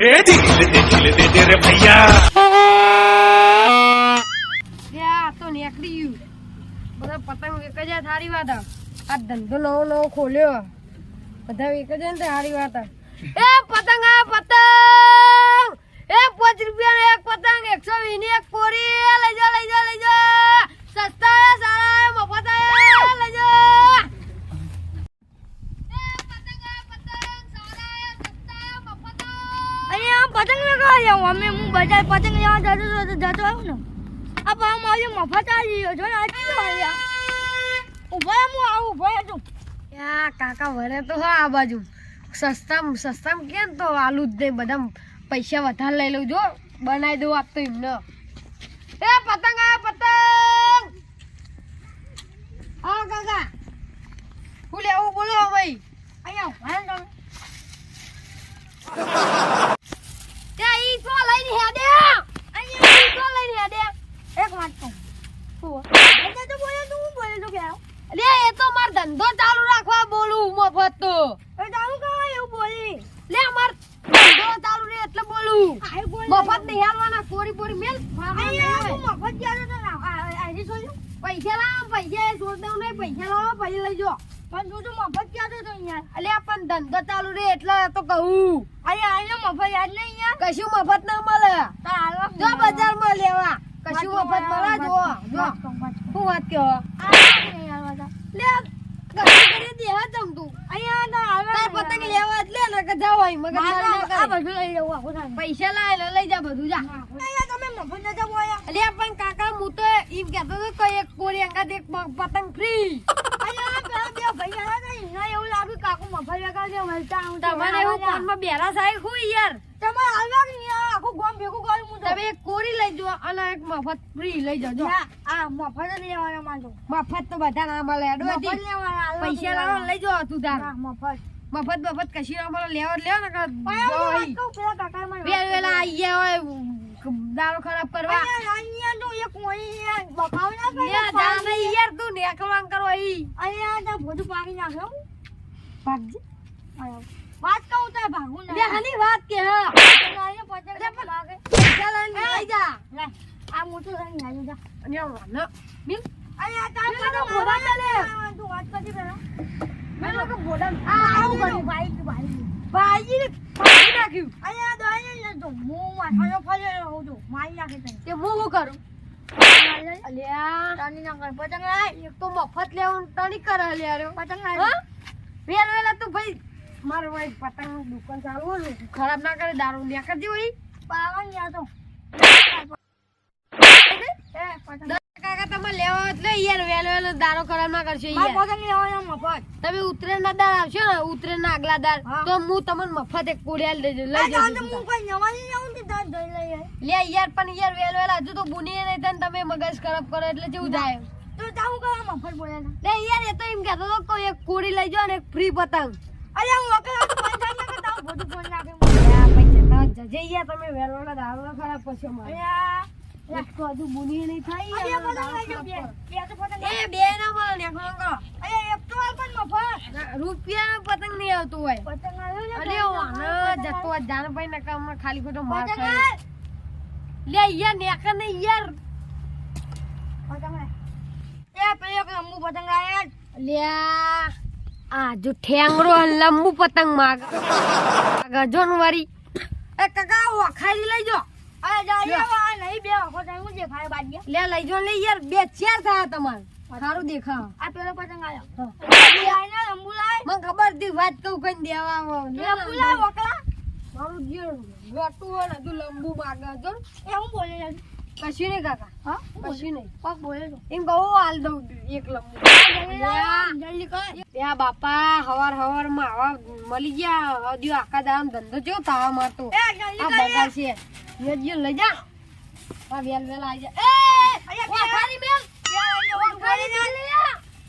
ए दिल दे रे भैया આ તો નીકળી ગયું બધા પતંગ એક જ સારી વાત આ ધંધો નવો ખોલ્યો બધા એક જ ને સારી વાત એ પતંગ આ પતંગ એ 5 રૂપિયા એક પતંગ 120 ની એક કોરી લઈ જા સસ્તા હે સારા હે મફત હે લઈ જા એ પતંગ આ પતંગ સારા હે સસ્તા હે મફત અહીંયા પતંગ લગાવ જાવ અમે હું બજાર પતંગ લેવા જતો આવું ને આ પામ આવ્યો મફત આવી ગયો જો ને આજી ઉભા હું આવું ઉભા છું યા કાકા વરે તો હા આ બાજુ સસ્તા કેમ તો આલુ જ દે બધા પૈસા વધારે લઈ લઉં જો બનાવી દઉં આપ તો એમને એ પતંગ આ પતંગ આવો કાકા હું લેવું બોલો ભાઈ અહીંયા ભાઈ ત્યાં ઈ તો લઈને હેડે અહીંયા ઈ તો લઈને હેડે એક વાત કહું એટલે તો બોલે તું બોલે તો કે લે એ તો માર ધંધો ચાલુ રાખવા બોલું મફત તો એ ચાલુ કહો એવું બોલી લે માર ધંધો ચાલુ રે એટલે બોલું મફત નહીં હાલવાના કોરી મેલ અહીંયા તું મફત ક્યારે તો આજી છોડ્યું પૈસા છોડ દઉં નહીં પૈસા લાવો પછી લઈ જો પણ તું મફત ક્યારે તો અહીંયા અલે પણ ધંધો ચાલુ રે એટલે તો કહું અહીંયા મફત યાદ નહીં અહીંયા કશું મફત ના મળે જો બજારમાં લેવા કશું મફત મળે જો શું વાત કહો લે ગરી કરી દે હા તમ તું અહીંયા ના પતંગ લેવા એટલે ને કે જાવ અહીં મગજ આ બધું લઈ જવું આખું પૈસા લાય લઈ જા બધું જા અહીંયા તમે મફત ન જાવ આયા અલે પણ કાકા હું તો એમ કહેતો તો કે એક કોરી અંગાત એક પતંગ ફ્રી અહીંયા પેલા બે ભાઈ આયા ને ના એવું લાગ્યું કાકુ મફત લગાવ દે મળતા હું તમારે એવું ફોનમાં બેરા સાહેબ હું યાર તમારે હાલવા કે નહીં આખું ગામ ભેગું કર્યું હું તમે એક કોરી લઈ જો અને એક મફત ફ્રી લઈ જજો આ મફત જ લેવાના માંગો મફત તો બધા ના મળે મફત લેવાના પૈસા લાવો લઈ જો તું તાર મફત કશી ના મળે લેવો ને કે પેલા કાકા મને વેલા આવી ગયા હોય દારો ખરાબ કરવા અહીંયા તો એક કોઈ બકાવ ના કરે જા નહીં યાર તું નેકવાંગ કરો ઈ અહીંયા તો બધું પાકી નાખ્યો ભાગજી આયો વાત કહું તો ભાગું ના લે હની વાત કે હા લાઈને પચાસ લાગે પૈસા લઈને લઈ જા લે આ મોટું લઈને આવી જા અને વાના મિલ અહીંયા તાર બોડા ચાલે તું વાત કરી પેલા મેં લોકો બોડા આવું કર્યું ભાઈ નાખ્યું અહીંયા દોઈ તો હું માથાનો ફર્યો રહું છું મારી નાખે તને તે હું શું કરું અલ્યા તાની ના કર પતંગ લાય એક તો મફત લેવું તણી કરે લ્યારો પતંગ લાય વેલા તું ભાઈ મારો ભાઈ પતંગ દુકાન ચાલુ હોય ખરાબ ના કરે દારૂ લે કરજો ભાઈ પાવન યા તો એ પતંગ કાકા તમે લેવા એટલે યાર વેલો દારો ખરાબ ના કરશો યાર પતંગ લેવા મફત તમે ઉતરેન ના દાર આવશો ને ઉતરેન ના આગલા દાર તો હું તમને મફત એક કોડિયાલ દેજો લઈ જજો હું કોઈ નવાની લેવું તે દાર દઈ લે યાર પણ યાર વેલો હજુ તો બુની નહીં તને તમે મગજ ખરાબ કરો એટલે કેવું જાય તો જાઉં કરવા મફત બોલ્યા લે યાર એ તો એમ કહેતો તો કોઈ એક કોડી લઈ જાવ ને એક ફ્રી પતંગ અરે હું પૈસા ના કરતા બધું ફોન નાખે પૈસા તો જજે યાર તમે વેલો ના દારો ખરાબ પછી મારે એક તો હજુ બુની નહીં થાય એ બે ના મળે ને કરો અરે એક તો પણ મફત રૂપિયા પતંગ નહીં આવતું હોય પતંગ આવ્યો અરે જતો જાન ભાઈ ના કામ ખાલી ખોટો માર ખાય લે યાર નેકર ને યાર પતંગ એ પેલો કે લંબુ પતંગ આયા લે આ જો ઠેંગરો લંબુ પતંગ માગ ગજોનવારી એ કાકા વખારી લઈ જો અરે જાયા નહીં બે વખત હું દેખાય બાજ્યા લે લઈ જો લે યાર બે ચાર થયા તમાર સારું દેખા આ પેલો પતંગ આયો બે આયના લંબુ લાય મને ખબર હતી વાત કહું કઈ દેવા લંબુ લાય વકલા મારું જે ગટુ હોય ને તું લંબુ માગે જો એ હું બોલે યાર કશી નહીં કાકા હા કશી નહીં પગ બોલે તો એમ કહો હાલ દઉં એક લંબુ જલ્દી કર ત્યાં બાપા હવાર માં આવા મળી ગયા હજુ આખા દામ ધંધો જો તાવા મારતો આ બગાડ છે યજ્ય લઈ જા આ વેલ આવી જા એ વખારી મેલ વખારી મેલ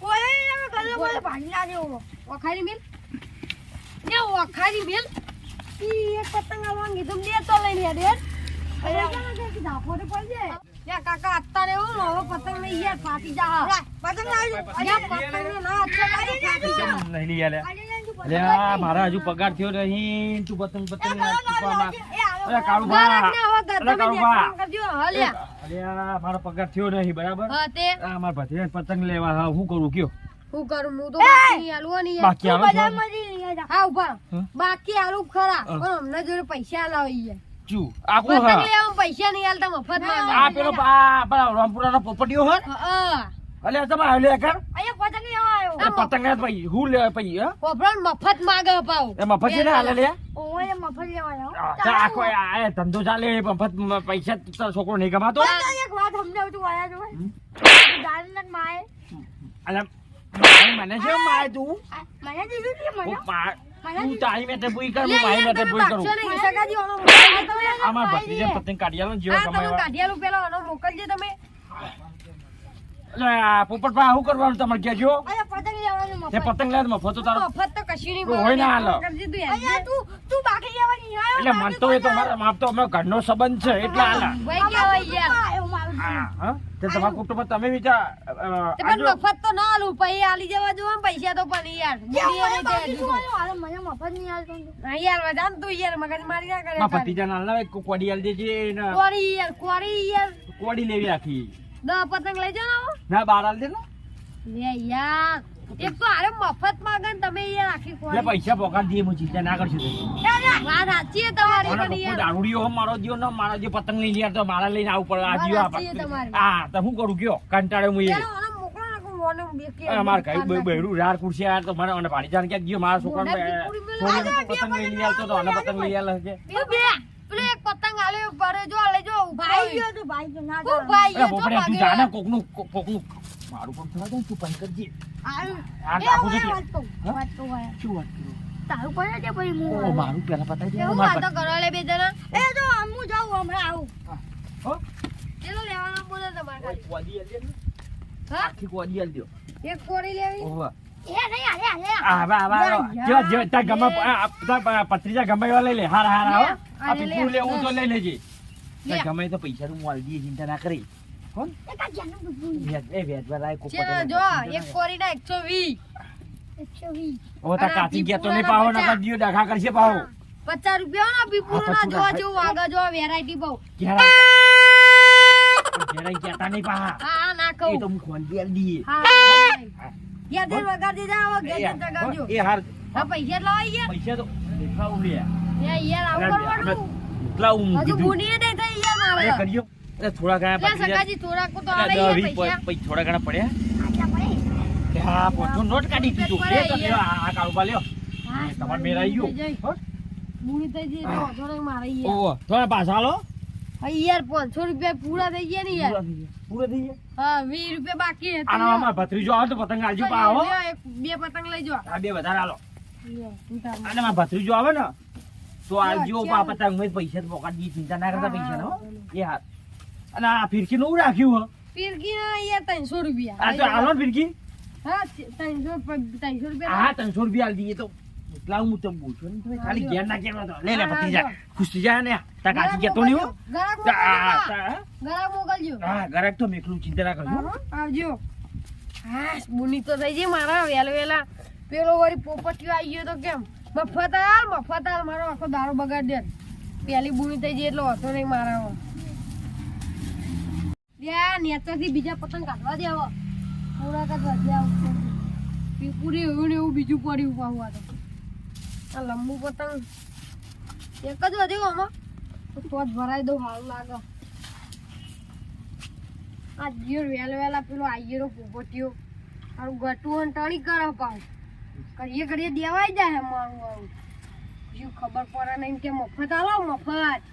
ઓય ને ગલ્લો બોલે ભાગી ના દેવો વખારી મેલ ને વખારી મેલ ઈ એક પતંગ આલવાંગી તું દે તો લઈને યાર અરે કે ધાપો રે પડ જાય યા કાકા અત્યારે હું હવે પતંગ ને યાર ફાટી જા પતંગ આવી યા પતંગ ના લઈ લે લે મારા હજુ પગાર થયો નહીં તું પતંગ અરે કાળુભા. ગારાકને હવે ગધા અરે કાળુભા. મેં કરજો હલ્યા અલ્યા મારો પગાર થયો નહીં બરાબર હા તે આ મારા ભત્રીજાને પતંગ લેવા હા હું કરું કયો હું કરું હું તો બાકી નહીં આલું હો ને યાર. બાકી આવે છે? હા ઉભા હા? બાકી આલું ખરા હા. પણ અમને જોડે પૈસા લાવી યાર ચૂ આખું પતંગ હા લેવા પૈસા નહીં આલતા મફત માં આ પેલો આ રામપુરાનો પોપટીઓ હે હા અલ્યા તમે લે કર અહીંયા પતંગ લેવા આવ્યો એ પતંગ લે ભાઈ હું લે ભાઈ હે પોપરાન મફત માગે પાવ એમાં પછી ને હાલે લે ઓય મફત લેવા આવ્યો આખો આ ધંધો ચાલે મફત પૈસા તો છોકરો નહીં કમાતો એક વાત સમજાવતું આયા જો દાનન માય અલ્યા મને છે માય તું મને દીધું કે મને તું તારી મેતે ભૂઈ કર હું મારી મેતે ભૂઈ કરું સગાજી ઓનો આમાં ભત્રીજા પતંગ કાઢી આલો જેવો તમે કમાય કાઢિયાલું પેલા ઓનો મોકલજો તમે પોપટભા શું કરવાનું તમારે કહેજો અરે પતંગ લેવાનું તે પતંગ લે મફત તો તારો મફત તો કશું નહીં હોય ના હાલો. કરજી તું યાર તું બાકી લેવાની આવ્યો એટલે મન તો એ તો માપ તો અમે ઘરનો સંબંધ છે એટલે હાલા ભાઈ કેવાય યાર હા તે તમારા કુટુંબ તમે વિચાર તે પણ મફત તો ના આલું પછી આલી જવા જો પૈસા તો પણ યાર મુડીએ નહીં દે હજુ મને મફત નહીં આલતો ના યાર વજાન તું યાર મગજ મારી ના કરે માં ભતીજા નાના એક કોડી આલ દેજે ને કોરી યાર કોડી લેવી આખી 10 પતંગ લઈ જાઓ ના બાર આલ દે ને લે યાર એક તો આરે મફત માંગે ને તમે યાર આખી એટલે કોરી પૈસા પોકાડ દઈએ હું ચિંતા ના કરશું વાત સાચી છે તમારી મને પણ પપ્પુ યાર દારૂડિયો મારો જીવ ને મારો જે પતંગ લઈ ગયા તો મારા લઈને આવું પડે આ વાત જીવ સાચી છે તમારી. હા તો શું કરું કયો કંટાળે હું એ ચાલો ઓનો મોકલો ને કોઈ ઓને બેકી અમાર કઈ બહેરું રાર કુરસી આ તો મને પાણી જાન કે ગયો મારા છોકરાને પતંગ લઈ લઈ આવતો તો આને પતંગ લઈ આલે છે એ બે પેલો એક પતંગ આલ્યો પરે જો આલે જો ભાઈ ગયો તો ભાઈ તો ના ભાઈ અરે ગયો તો બોપડે તું ભાગે. જાને કોકનું મારું પણ થવા દે ને, તું પણ કરજે આયું. આ એ ડાકુ હવે છે વાત કહું, હા? વાત કહું હવે. શું વાત કરું તારું પડે છે પછી હું ઓ મારું પેલા પતાઈ દે એવું માર વાતો કરો લે બે જણા એ જો હું જાઉં હમણાં આવું હો ચલો લેવાનો બોલો તમારે કોઈ કોડી આલ દે ને હા આખી કોડી આલ દો એક કોરી લેવી ઓવા એ નહીં આલે આલે આ બા જો જો તા ગમે તા પત્રીજા ગમે એવા લઈ લે હારા હારા હો આ લે, પીપું લે. લેવું તો લઈ લેજે લે. તા ગમે તો પૈસા નું માલ દીએ ચિંતા ના કરી કોણ એ કા જાનું બધું વેજ વાળા કોક ચલો જો એક કોરી ના 120 120 ઓ તા કાચી ગયા તો નહીં પાવો ના દીયો ડાખા કરશે પાવો 50 રૂપિયા ના પીપુરો ના જો જો આગળ જો વેરાયટી બહુ ઘેરા ઘેરા કહેતા નહીં પા હા ના એ કહું તો હું ખોન દે દીએ હા યાર દિલ વગાડ દીધા હવે ઘેર જગાડજો એ હાર હા પૈસા લાવો યાર પૈસા તો દેખાવ લે યાર આવું કરવાનું એટલા હું હજુ કીધું બુની દે થઈ યાર અરે મારે કર્યો અરે થોડા ઘણા લે પૈસા સગાજી થોડા કો તો આલે યાર પૈસા થોડા ઘણા પડ્યા આટલા પડે હા પોચો નોટ કાઢી દીધું પડે લે તો લ્યો, આ કાળુબા લ્યો હા તમારે મેરા આવ્યું હો? બુની થઈ જઈ તો થોડા મારે યાર ઓહો થોડા પાછા હાલો હા યાર 500 રૂપિયા પૂરા થઈ ગયા ને યાર પૂરા થઈ ગયા હા 20 રૂપિયા બાકી હતા આનો અમાર ભત્રીજો આવે તો પતંગ આલજો પા હો બે પતંગ લઈ જો આ બે વધારે હાલો લ્યો, તું તાર અને માર ભત્રીજો આવે ને તો આલજો પા પતંગ મેં પૈસા તો પોકાડી દી ચિંતા ના કરતા પૈસા હો એ હાથ અને આ ફિરકી નું રાખ્યું હો ફિરકી ના યાર 300 રૂપિયા આ તો હાલો ને ફિરકી હા 300 રૂપિયા હા 300 રૂપિયા આલ દઈએ તો એટલા હું તો પૂછું ને તમે ખાલી ઘેર ના કેવા તો લે લે ભત્રીજા ખુશ થઈ જાય ને તા કાચી કેતો નહીં હો ગરાક મોકલજો હા ગરાક તો મેકલું ચિંતા ના કરજો આવજો હા બુની તો થઈ જઈ મારા વેલા વેલા પેલો વળી પોપટીયો આવી ગયો તો કેમ મફત હાલ મારો આખો દારૂ બગાડ દે પેલી બુની થઈ જઈ એટલે હતો નહીં મારા નેતાથી બીજા પતંગ કાઢવા દે હવે પૂરા કાઢવા દે આવશે પીપુરી એવું ને એવું બીજું પડ્યું પાવા તો આ લંબુ પતંગ એક જ વધ્યું આમાં તો જ ભરાઈ દઉં સારું લાગે આ જીર વેલા પેલો આઈયરો પોપટીયો તારું ગટું અને ટણી કરે પાવ કરીએ કરીએ દેવાઈ જાય મારું શું ખબર પડે નહીં કે મફત આલો મફત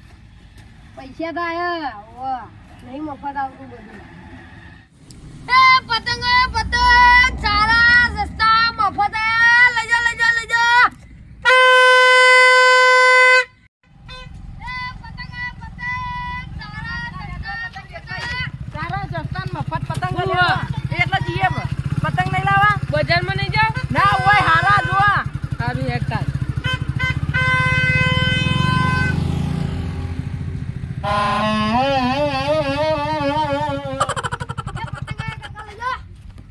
પૈસા તો આયા નહીં મફત આવતું બધું પતંગ સારા સસ્તા મફત લઈ જા બજારમાં નહીં જાવ ના હોય હારા જોવા સારું એકતા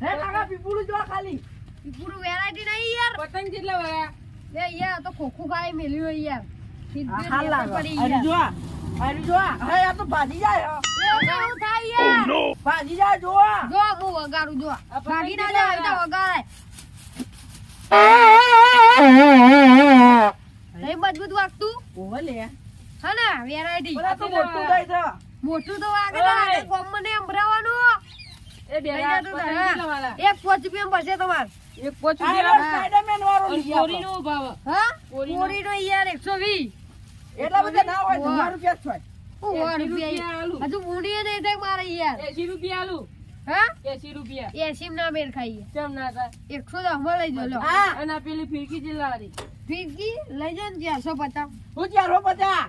હે કાકા પીપુડું જો ખાલી પૂરું વેરાયટી નહીં યાર પતંગ કેટલા વાળા લે યાર તો ખોખું ખાઈ મેલ્યું હોય યાર હાલ લાગે. પડી અરે ગયા. જો અરે જો હે આ તો ભાજી જાય હો. એ શું થાય યાર? ભાજી જાય જો જો હું વગાડું જો ભાગી ના જાય તો વગાડે નહીં મજબૂત વાગતું ઓવે લે હે ને વેરાયટી બોલા તો મોટું થાય છે મોટું તો વાગે ને કોમમાં ને સંભળાવવાનું એ બે લઈ જતું થાય, હા. એક 5 રૂપિયા પડશે તમારે એક પોચ આ રૂપિયા સ્પાઈડરમેન વાળો અને લઈ આવો. કોરીનો ભાવ હા કોરીનો. કોરીનો યાર 120 એટલા બધા ના હોય ઓવે. 10 રૂપિયા જ હોય. હું 80 રૂપિયા રૂપિયા આલું. હજુ ઊંડી નહીં થાય મારે યાર 80 રૂપિયા આલું હા 80 રૂપિયા 80 ના મેળ ખાઈએ કેમ ના થાય 110 માં લઈ જો લો હા અને આ પેલી ફિરકી જિલ્લા વાળી ફીકી લઈ જાઓ ને 450 હું 450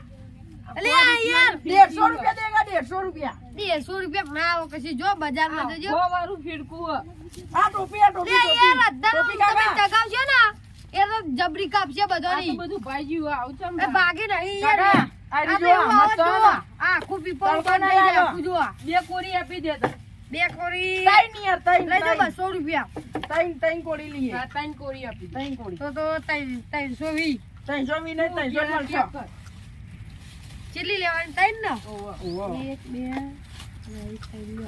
અલે આ યાર 150 રૂપિયા દેગા 150 રૂપિયા 150 રૂપિયા ના આવે કશી જો બજારમાં જજો સો વાળું ફિરકું હે. આ ટોપી આ ટોપી લે યાર અદ્ધર ટોપી તમે કાકા ચગાવશો ને એ તો જબરી કાપશે આ તો બધાની બધું ભાઈ ગયું આવું ચમ એ ભાગે નહીં યાર કાકા, આ આ તો જો, એવું મસ્ત આવે જો. આવે. આ આખું પીપળ તડકો ઉપર ના લઈ જાય, લાગે. આખું જો આ. બે કોરી આપી દેતા બે કોરી ત્રણ યાર ત્રણ લઈ જાઓ ત્રણ. 200 રૂપિયા ત્રણ કોડી લઈએ આ ત્રણ કોરી આપી દે. ત્રણ કોડી તો 320 300 મી નહીં 300 મળશે કેટલી લેવાની ત્રણ ને ઓવે. 1 2 3 લો.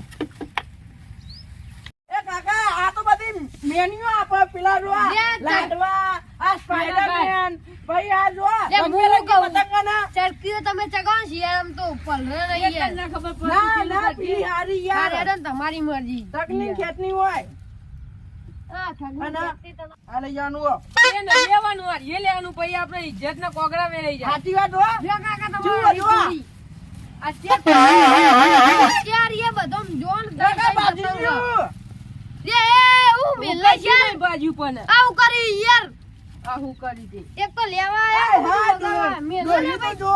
એ કાકા આ તો બધી મેન્યુ આપે પેલા જો આ લે, લાડવા આ સ્પાઈડરમેન ભાઈ આ જો લે, હું રંગબેરંગી કહું. પતંગના. ચરકીઓ તમે ચગાવો છો યાર આમ તો પલરે નહીં એક જ યાર ના ખબર પડે ના કેટલું ના કાઢીએ. પીલી હારી આ યાર રેડો ને તમારી મરજી તકની ખેતની હોય આ ઠગી અને વ્યક્તિ તમે આ લઈ જવાનું હો. એ નહીં લેવાનું આ, એ લેવાનું પછી આપણે ઇજ્જતના કોગળા વેરાઈ જાય સાચી વાત હો જો કાકા જુઓ, તમારી જુઓ. પૂરી. આ અત્યારે એ બધો જો ને કાકા બાજી પતંગ. ગયું. લે એ હું મિલે છે નહીં બાજુ પણ આવું કરી યાર આ હું કરી દે એક તો લેવા એ આયા હા, મેલે દોરી તો જો.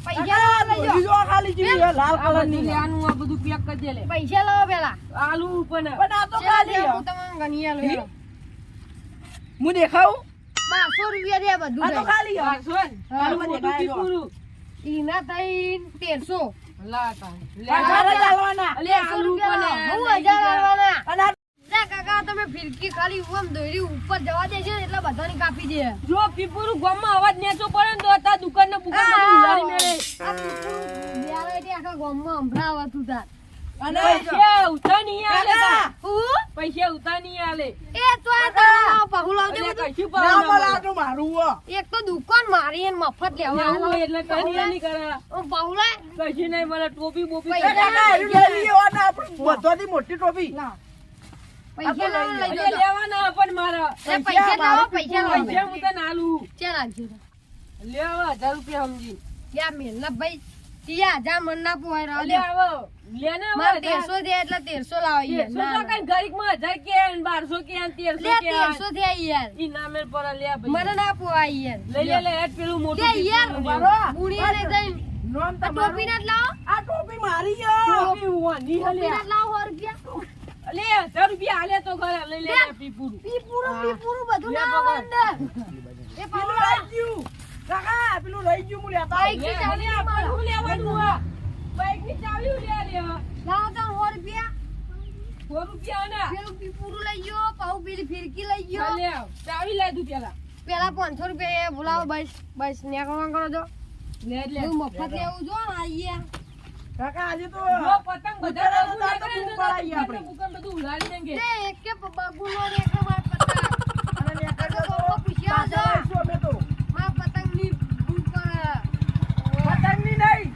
પૈસા કાકા, લઈ દોરી જાઓ. જો ખાલી જેવી છે, લાલ આ કલરની. બધું લેવાનું આ બધું પેક કરી દે લે પૈસા લાવો પેલા આલુ પણ પણ આ તો ચેલા ખાલી દે, હો. હું તમને ગણી આલું હેલો. હું દેખાવું 1200 રૂપિયા દે બધું આ તો થાય. ખાલી હો. 400 ને? હા, આલુ બધું મોટું દેખાય જો. પીપુરું. ઈના થઈ 1300 લા તા. લે પાછા આ જ આલવાના. અલે આલુ પણ હું 1000 આલવાના અને આ લે કાકા તમે ફિરકી ખાલી આમ દોરી ઉપર જવા દેજો ને એટલે બધાની કાપી દે જો પીપુરું ગામમાં અવાજ નેચો પડે ને તો આ દુકાનને બુકાન બધું ઉલાળી મેલે. આ બ્યારો એટલે આખા ગામમાં સંભળાવતું તાર અને પૈસા ઉઠા નહીં આલે તા. કાકા, હું પૈસા ઉઠા નહીં આલે. એ તો આ તારા પહુ લાવજે અલે બધું. કશું ના પાડો બોલે, ના આ તો મારું હો. એક તો દુકાન મારી એને મફત લેવા એવું હોય એટલે કશું નહીં કરે. પહુ લાય કશું નહીં મને ટોપી બોપી પૈસા એ કાકા, એનું લઈ લઈએ હો ને આપણે બધાથી મોટી ટોપી. લાવ. પૈસા લાવો લઈ અલે જાઓ. લેવાના પણ મારા એ પૈસા લાવો પૈસા લાવો પૈસા હું તને આલું. ચાલ આવજો લેવા 1000 રૂપિયા સમજી. યા મેલના ભાઈ તિયા જા મન ના પોહાય રાવ અલે આવો. લે ને માર હવે 1300 દે એટલે 1300 લાવો યાર 1300 ના, તો કઈ ગરીબમાં 1000 કે ને 1200 કે ને 1300 લે કે 1300 થયા યાર ઈ નામે પર લે ભાઈ. મને ના પોહાય યાર લઈ લે લે હેડ પેલું મોટું લે યાર પીપુરું બરો. લેવું. બુડીને જઈને નોમ આ તમારું. ટોપી ના જ લાવો આ ટોપી મારી હો. ટોપી હોવાની હે ટોપી લે. ના જ લાવો 100 રૂપિયા લે 1000 રૂપિયા આલે તો ખરા લઈ લે લે. લે પીપુરું. પીપુરું બધું લે ના પકડ. આવે અંદર એ પેલું પાવડા રહી ગયું. કાકા, પેલું રહી ગયું, હું લેતા બાઈક આવું. ની ચાવી લે, મારો. બધું લેવાનું આ. બાઈકની ચાવી લે લેવા. લાવો તો 100 રૂપિયા 100 રૂપિયા ના. પેલું પીપુરું લઈ ગયો પાઉ પેલી ફિરકી લઈ હા, ગયો લે ચાવી લે તું પેલા. પેલા 500 રૂપિયા એ બોલાવો બસ બસ ને કરો જો લે લે. હું મફત લેવું જો ને આઈએ કાકા, આજે તો જો પતંગ બધા ઉતારે તો બાબુ તાર તો નીકળે ને બૂમ તો પડાઈએ આપણે. દુકાન બધું ઉલાડી દેંગે. લે એક કે બાબુનો ને એક માર પતંગ અને મેં કર્યો તો તો પૂછ્યા પાછા આવીશું અમે તો. માર પતંગની ઉપર પતંગની નહીં.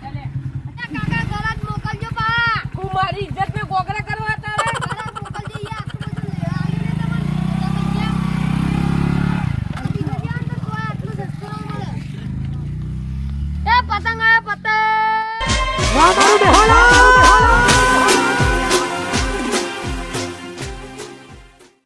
ચાલે. અચ્છા કાકા ઘર જ મોકલજો બા તું મારી ઇજ્જત ને કોકરા કરવા તારે. ઘર જ મોકલજો યાર આટલું બધું આલ્યું ને તમને તમે ક્યાં તો કોઈ આટલું સસ્તું ના મળે એ પતંગ આયો પતંગ વાહ, મારું બેહાલા.